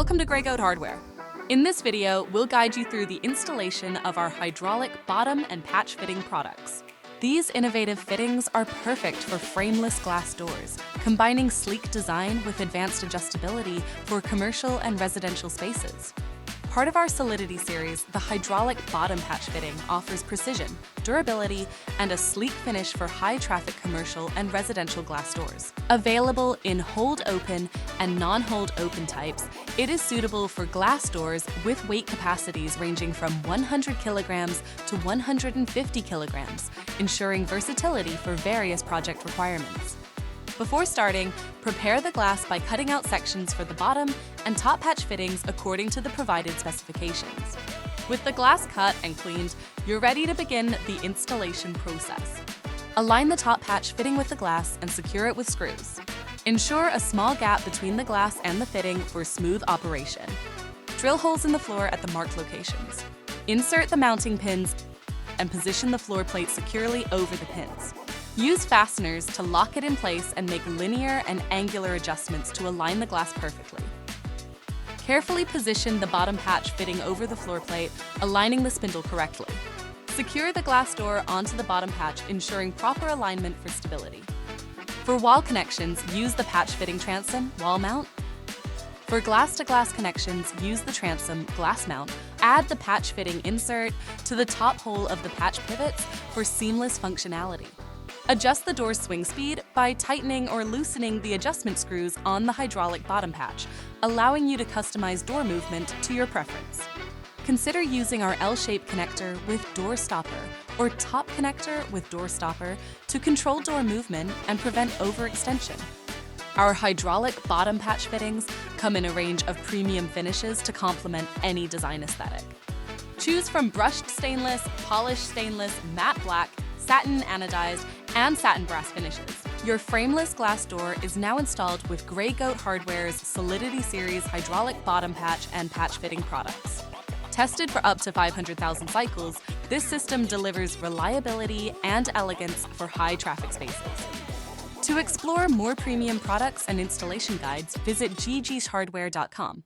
Welcome to Grey Goat Hardware. In this video, we'll guide you through the installation of our hydraulic bottom and patch fitting products. These innovative fittings are perfect for frameless glass doors, combining sleek design with advanced adjustability for commercial and residential spaces. Part of our Solidity Series, the hydraulic bottom patch fitting offers precision, durability, and a sleek finish for high-traffic commercial and residential glass doors. Available in hold-open and non-hold-open types, it is suitable for glass doors with weight capacities ranging from 100 kilograms to 150 kilograms, ensuring versatility for various project requirements. Before starting, prepare the glass by cutting out sections for the bottom and top patch fittings according to the provided specifications. With the glass cut and cleaned, you're ready to begin the installation process. Align the top patch fitting with the glass and secure it with screws. Ensure a small gap between the glass and the fitting for smooth operation. Drill holes in the floor at the marked locations. Insert the mounting pins and position the floor plate securely over the pins. Use fasteners to lock it in place and make linear and angular adjustments to align the glass perfectly. Carefully position the bottom patch fitting over the floor plate, aligning the spindle correctly. Secure the glass door onto the bottom patch, ensuring proper alignment for stability. For wall connections, use the patch fitting transom wall mount. For glass-to-glass connections, use the transom glass mount. Add the patch fitting insert to the top hole of the patch pivots for seamless functionality. Adjust the door's swing speed by tightening or loosening the adjustment screws on the hydraulic bottom patch, allowing you to customize door movement to your preference. Consider using our L-shaped connector with door stopper or top connector with door stopper to control door movement and prevent overextension. Our hydraulic bottom patch fittings come in a range of premium finishes to complement any design aesthetic. Choose from brushed stainless, polished stainless, matte black, satin anodized, and satin brass finishes. Your frameless glass door is now installed with Grey Goat Hardware's Solidity Series hydraulic bottom patch and patch fitting products. Tested for up to 500,000 cycles, this system delivers reliability and elegance for high-traffic spaces. To explore more premium products and installation guides, visit ggshardware.com.